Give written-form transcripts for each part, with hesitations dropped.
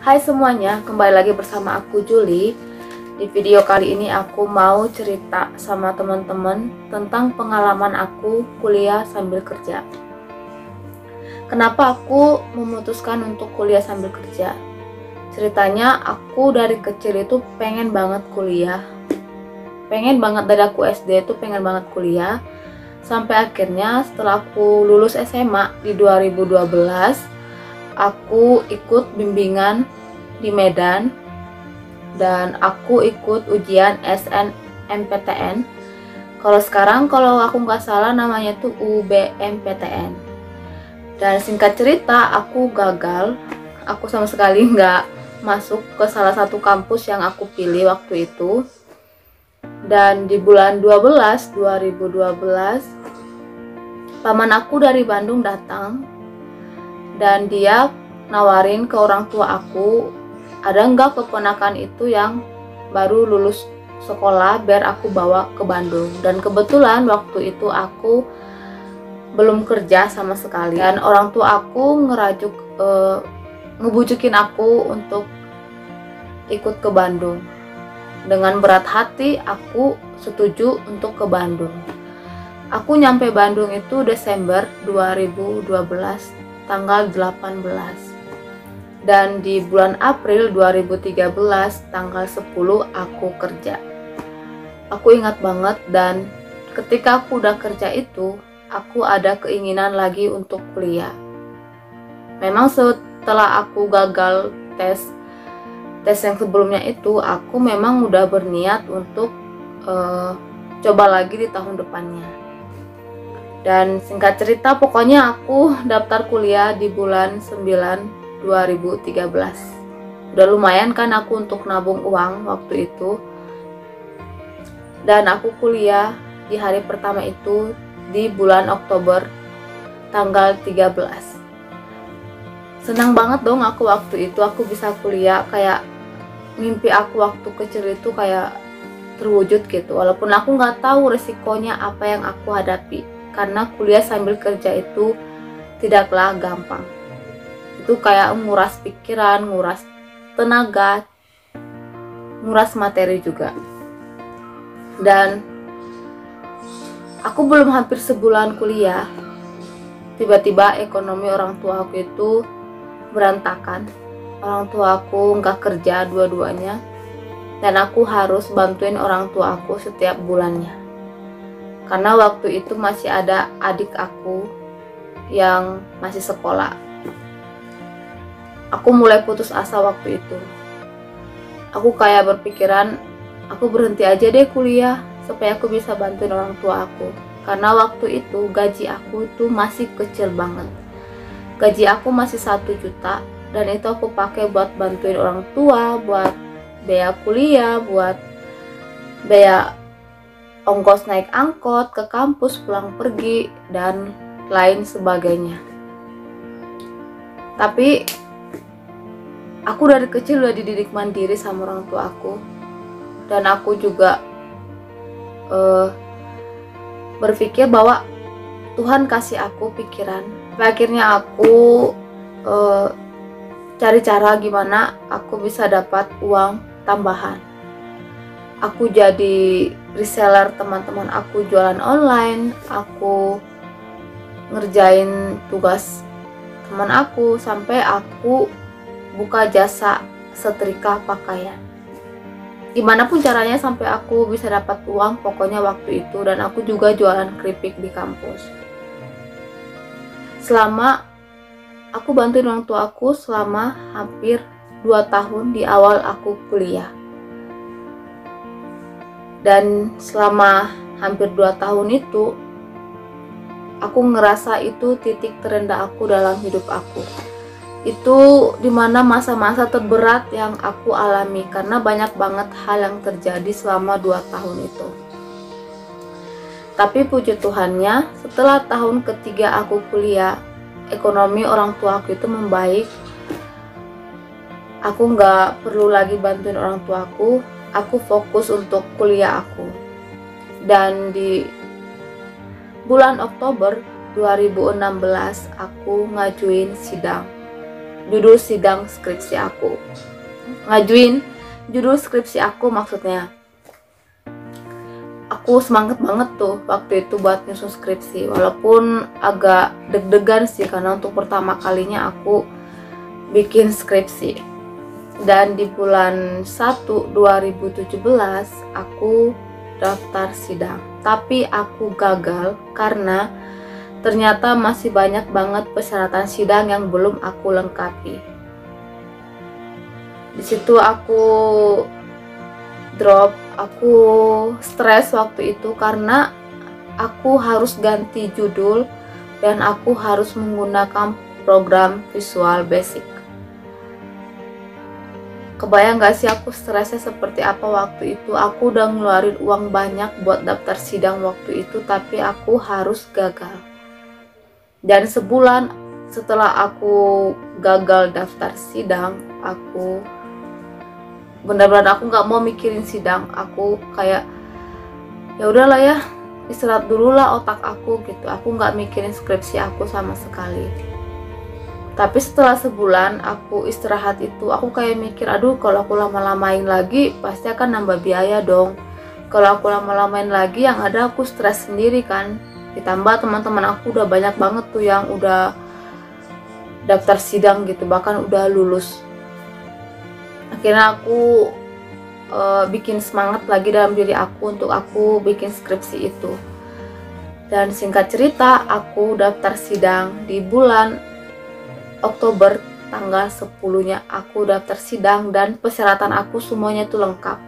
Hai semuanya, kembali lagi bersama aku Juli. Di video kali ini aku mau cerita sama teman-teman tentang pengalaman aku kuliah sambil kerja. Kenapa aku memutuskan untuk kuliah sambil kerja? Ceritanya aku dari kecil itu pengen banget kuliah. Pengen banget dari aku SD itu pengen banget kuliah. Sampai akhirnya setelah aku lulus SMA di 2012, aku ikut bimbingan di Medan dan aku ikut ujian SNMPTN. Kalau sekarang kalau aku nggak salah namanya tuh UBMPTN. Dan singkat cerita aku gagal. Aku sama sekali nggak masuk ke salah satu kampus yang aku pilih waktu itu. Dan di bulan 2012 paman aku dari Bandung datang dan dia nawarin ke orang tua aku, ada nggak keponakan itu yang baru lulus sekolah biar aku bawa ke Bandung. Dan kebetulan waktu itu aku belum kerja sama sekali dan orang tua aku ngebujukin aku untuk ikut ke Bandung. Dengan berat hati aku setuju untuk ke Bandung. Aku nyampe Bandung itu Desember 2012 tanggal 18. Dan di bulan April 2013 tanggal 10 aku kerja. Aku ingat banget, dan ketika aku udah kerja itu aku ada keinginan lagi untuk kuliah. Memang setelah aku gagal tes yang sebelumnya itu, aku memang udah berniat untuk coba lagi di tahun depannya. Dan singkat cerita pokoknya aku daftar kuliah di bulan 9 2013. Udah lumayan kan aku untuk nabung uang waktu itu. Dan aku kuliah di hari pertama itu di bulan Oktober tanggal 13. Senang banget dong aku waktu itu aku bisa kuliah, kayak mimpi aku waktu kecil itu kayak terwujud gitu. Walaupun aku nggak tahu resikonya apa yang aku hadapi, karena kuliah sambil kerja itu tidaklah gampang. Itu kayak nguras pikiran, nguras tenaga, nguras materi juga. Dan aku belum hampir sebulan kuliah, tiba-tiba ekonomi orang tua aku itu berantakan. Orang tua aku nggak kerja dua-duanya, dan aku harus bantuin orang tua aku setiap bulannya. Karena waktu itu masih ada adik aku yang masih sekolah. Aku mulai putus asa waktu itu. Aku kayak berpikiran, aku berhenti aja deh kuliah supaya aku bisa bantuin orang tua aku. Karena waktu itu gaji aku itu masih kecil banget. Gaji aku masih 1 juta, dan itu aku pakai buat bantuin orang tua, buat biaya kuliah, buat biaya ongkos naik angkot ke kampus, pulang pergi, dan lain sebagainya. Tapi aku dari kecil udah dididik mandiri sama orang tua aku, dan aku juga berpikir bahwa Tuhan kasih aku pikiran. Akhirnya aku cari cara gimana aku bisa dapat uang tambahan. Aku jadi reseller teman-teman aku jualan online, aku ngerjain tugas teman aku, sampai aku buka jasa setrika pakaian. Gimana pun caranya sampai aku bisa dapat uang pokoknya waktu itu. Dan aku juga jualan keripik di kampus. Aku bantuin orang tua aku selama hampir 2 tahun di awal aku kuliah. Dan selama hampir 2 tahun itu, aku ngerasa itu titik terendah aku dalam hidup aku. Itu dimana masa-masa terberat yang aku alami, karena banyak banget hal yang terjadi selama 2 tahun itu. Tapi puji Tuhannya, setelah tahun ketiga aku kuliah, ekonomi orang tua aku itu membaik. Aku nggak perlu lagi bantuin orang tua aku fokus untuk kuliah aku. Dan di bulan Oktober 2016 aku ngajuin sidang. judul sidang skripsi aku, ngajuin judul skripsi aku maksudnya. Aku semangat banget tuh waktu itu buat nyusun skripsi, walaupun agak deg-degan sih karena untuk pertama kalinya aku bikin skripsi. Dan di bulan 1 2017 aku daftar sidang, tapi aku gagal karena ternyata masih banyak banget persyaratan sidang yang belum aku lengkapi. Di situ aku drop, aku stres waktu itu karena aku harus ganti judul dan aku harus menggunakan program Visual Basic. Kebayang gak sih aku stresnya seperti apa waktu itu? Aku udah ngeluarin uang banyak buat daftar sidang waktu itu, tapi aku harus gagal. Dan sebulan setelah aku gagal daftar sidang, aku benar-benar aku nggak mau mikirin sidang. Aku kayak ya udahlah ya, istirahat dulu lah otak aku gitu. Aku nggak mikirin skripsi aku sama sekali. Tapi setelah sebulan aku istirahat itu, aku kayak mikir, aduh kalau aku lama-lamain lagi pasti akan nambah biaya dong. Kalau aku lama-lamain lagi yang ada aku stres sendiri kan. Ditambah teman-teman aku udah banyak banget tuh yang udah daftar sidang gitu, bahkan udah lulus. Akhirnya aku bikin semangat lagi dalam diri aku untuk aku bikin skripsi itu. Dan singkat cerita, aku daftar sidang di bulan Oktober, tanggal 10-nya aku daftar sidang dan persyaratan aku semuanya itu lengkap.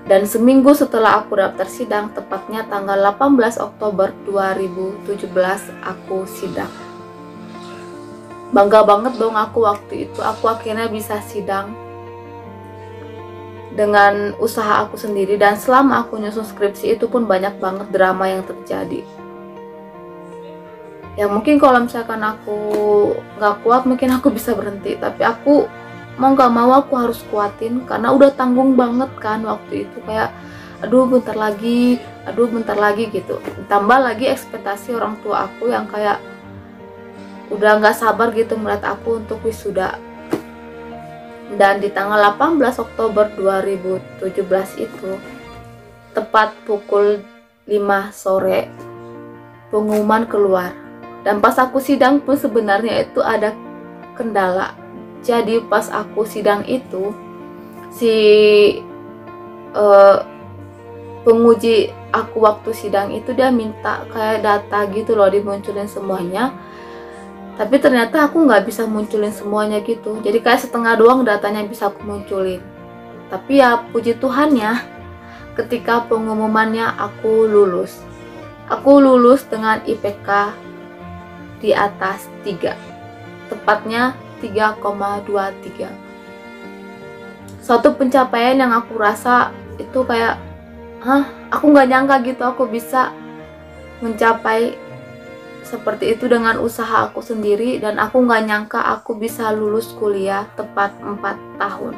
Dan seminggu setelah aku daftar sidang, tepatnya tanggal 18 Oktober 2017 aku sidang. Bangga banget dong aku waktu itu, aku akhirnya bisa sidang dengan usaha aku sendiri. Dan selama aku nyusun skripsi itu pun banyak banget drama yang terjadi. Ya mungkin kalau misalkan aku gak kuat mungkin aku bisa berhenti, tapi aku mau gak mau aku harus kuatin karena udah tanggung banget kan waktu itu. Kayak aduh bentar lagi gitu. Tambah lagi ekspektasi orang tua aku yang kayak udah gak sabar gitu melihat aku untuk wisuda. Dan di tanggal 18 Oktober 2017 itu, tepat pukul 5 sore pengumuman keluar. Dan pas aku sidang pun sebenarnya itu ada kendala. Jadi pas aku sidang itu, si penguji aku waktu sidang itu dia minta kayak data gitu loh, dimunculin semuanya. Tapi ternyata aku nggak bisa munculin semuanya gitu. Jadi kayak setengah doang datanya bisa aku munculin. Tapi ya puji Tuhannya, ketika pengumumannya aku lulus. Aku lulus dengan IPK di atas 3. Tepatnya 3,23. Suatu pencapaian yang aku rasa itu kayak aku nggak nyangka gitu aku bisa mencapai seperti itu dengan usaha aku sendiri. Dan aku nggak nyangka aku bisa lulus kuliah tepat 4 tahun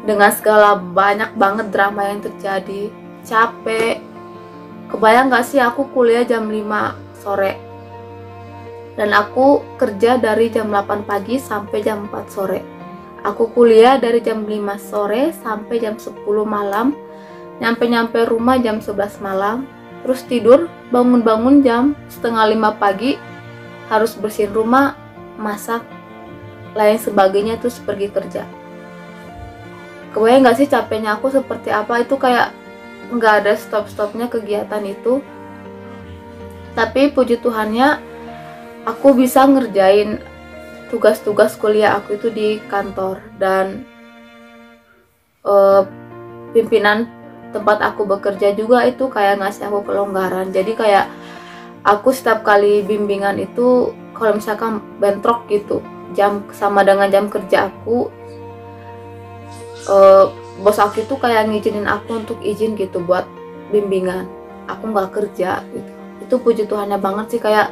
dengan segala banyak banget drama yang terjadi. Capek. Kebayang gak sih aku kuliah jam 5 sore dan aku kerja dari jam 8 pagi sampai jam 4 sore. Aku kuliah dari jam 5 sore sampai jam 10 malam, nyampe rumah jam 11 malam, terus tidur, bangun jam setengah 5 pagi, harus bersihin rumah, masak, lain sebagainya, terus pergi kerja. Kebayang gak sih capeknya aku seperti apa? Itu kayak nggak ada stop-stopnya kegiatan itu. Tapi puji Tuhannya aku bisa ngerjain tugas-tugas kuliah aku itu di kantor. Dan pimpinan tempat aku bekerja juga itu kayak ngasih aku kelonggaran. Jadi kayak aku setiap kali bimbingan itu kalau misalkan bentrok gitu jam sama dengan jam kerja aku, bos aku itu kayak ngizinin aku untuk izin gitu buat bimbingan. Aku nggak kerja gitu. Itu puji Tuhannya banget sih, kayak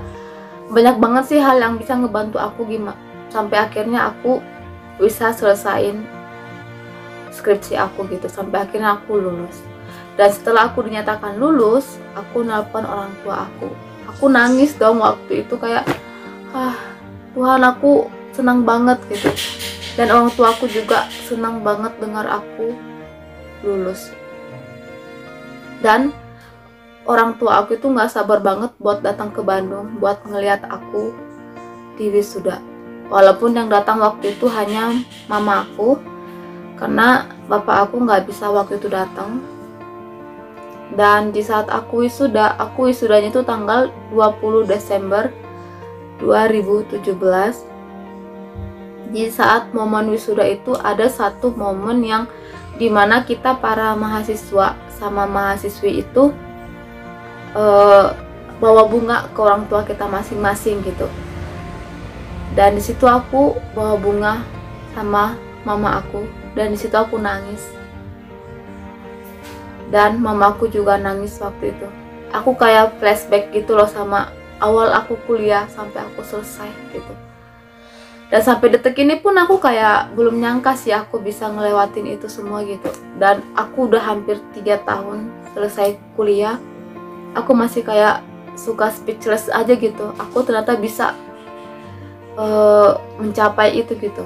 banyak banget sih hal yang bisa ngebantu aku gimana sampai akhirnya aku bisa selesain skripsi aku gitu, sampai akhirnya aku lulus. Dan setelah aku dinyatakan lulus, aku nelpon orang tua aku nangis dong waktu itu, kayak Tuhan, aku senang banget gitu. Dan orang tua aku juga senang banget dengar aku lulus. Dan orang tua aku itu nggak sabar banget buat datang ke Bandung buat ngeliat aku di wisuda. Walaupun yang datang waktu itu hanya mama aku, karena bapak aku nggak bisa waktu itu datang. Dan di saat aku wisudanya itu tanggal 20 Desember 2017. Di saat momen wisuda itu ada satu momen yang dimana kita para mahasiswa sama mahasiswi itu bawa bunga ke orang tua kita masing-masing gitu. Dan di situ aku bawa bunga sama mama aku, dan di situ aku nangis. Dan mamaku juga nangis waktu itu. Aku kayak flashback gitu loh sama awal aku kuliah sampai aku selesai gitu. Dan sampai detik ini pun aku kayak belum nyangka sih aku bisa ngelewatin itu semua gitu. Dan aku udah hampir 3 tahun selesai kuliah, aku masih kayak suka speechless aja gitu. Aku ternyata bisa mencapai itu gitu.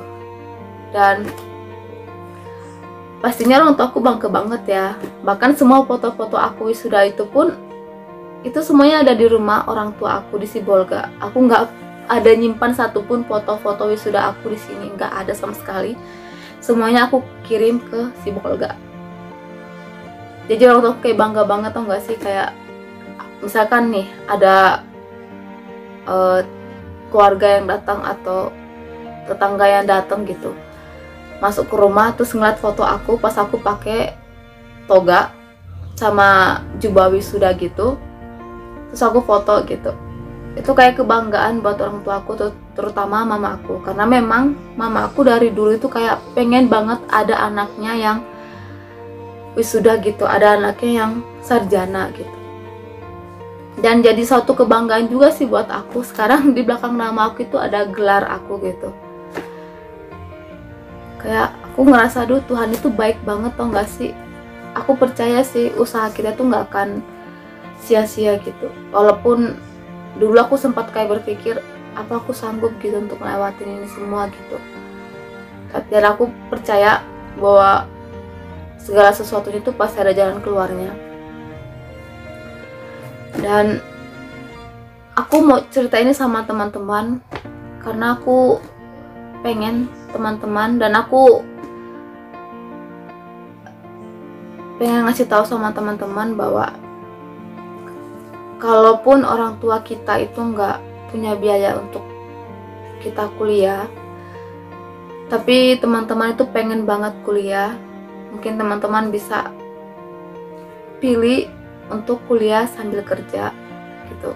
Dan pastinya orang tua aku bangga banget ya. Bahkan semua foto-foto aku wisuda itu pun itu semuanya ada di rumah orang tua aku di Sibolga. Aku nggak ada nyimpan satupun foto-foto wisuda aku di sini, nggak ada sama sekali. Semuanya aku kirim ke Sibolga. Jadi orang tua aku kayak bangga banget, tau nggak sih, kayak misalkan nih ada keluarga yang datang atau tetangga yang datang gitu, masuk ke rumah terus ngeliat foto aku pas aku pakai toga sama jubah wisuda gitu, terus aku foto gitu. Itu kayak kebanggaan buat orang tua aku, terutama mama aku, karena memang mama aku dari dulu itu kayak pengen banget ada anaknya yang wisuda gitu, ada anaknya yang sarjana gitu. Dan jadi suatu kebanggaan juga sih buat aku. Sekarang di belakang nama aku itu ada gelar aku gitu. Kayak aku ngerasa, aduh Tuhan itu baik banget, tau gak sih. Aku percaya sih usaha kita tuh gak akan sia-sia gitu. Walaupun dulu aku sempat kayak berpikir, apa aku sanggup gitu untuk ngelewatin ini semua gitu. Dan aku percaya bahwa segala sesuatunya itu pasti ada jalan keluarnya. Dan aku mau cerita ini sama teman-teman karena aku pengen teman-teman, dan aku pengen ngasih tahu sama teman-teman bahwa kalaupun orang tua kita itu nggak punya biaya untuk kita kuliah, tapi teman-teman itu pengen banget kuliah, mungkin teman-teman bisa pilih untuk kuliah sambil kerja gitu.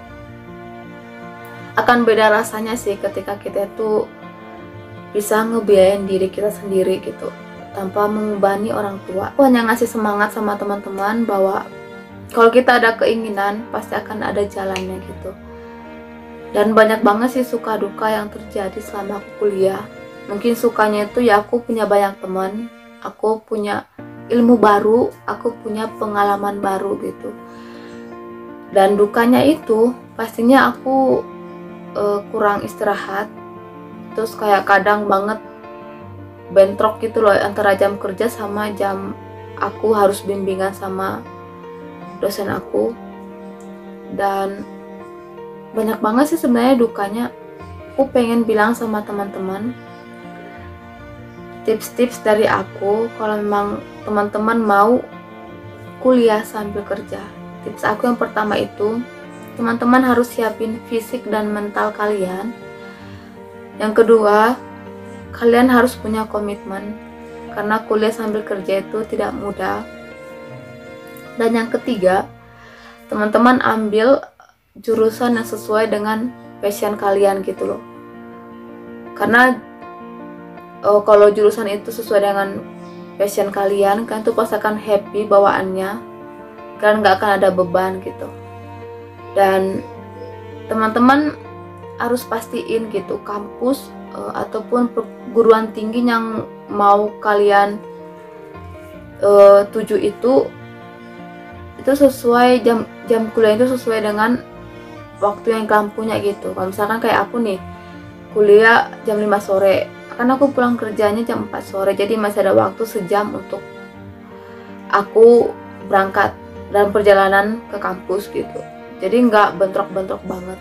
Akan beda rasanya sih ketika kita itu bisa ngebiayain diri kita sendiri gitu, tanpa membebani orang tua. Aku hanya ngasih semangat sama teman-teman bahwa kalau kita ada keinginan pasti akan ada jalannya gitu. Dan banyak banget sih suka duka yang terjadi selama aku kuliah. Mungkin sukanya itu ya aku punya banyak teman, aku punya ilmu baru, aku punya pengalaman baru gitu. Dan dukanya itu pastinya aku kurang istirahat, terus kayak kadang banget bentrok gitu loh antara jam kerja sama jam aku harus bimbingan sama dosen aku. Dan banyak banget sih sebenarnya dukanya. Aku pengen bilang sama teman-teman, tips-tips dari aku kalau memang teman-teman mau kuliah sambil kerja. Tips aku yang pertama itu, teman-teman harus siapin fisik dan mental kalian. Yang kedua, kalian harus punya komitmen, karena kuliah sambil kerja itu tidak mudah. Dan yang ketiga, teman-teman ambil jurusan yang sesuai dengan passion kalian gitu loh. Karena kalau jurusan itu sesuai dengan passion kalian, kalian tuh pasti akan happy bawaannya, kalian gak akan ada beban gitu. Dan teman-teman harus pastiin gitu kampus ataupun perguruan tinggi yang mau kalian tuju itu sesuai jam kuliah, itu sesuai dengan waktu yang kalian punya gitu. Kalau misalkan kayak aku nih, kuliah jam 5 sore, karena aku pulang kerjanya jam 4 sore, jadi masih ada waktu sejam untuk aku berangkat dalam perjalanan ke kampus gitu. Jadi nggak bentrok-bentrok banget.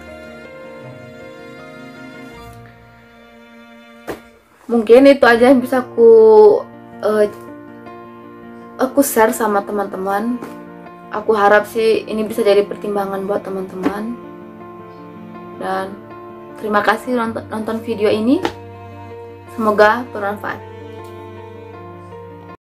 Mungkin itu aja yang bisa aku share sama teman-teman. Aku harap sih ini bisa jadi pertimbangan buat teman-teman. Dan terima kasih nonton video ini. Semoga bermanfaat.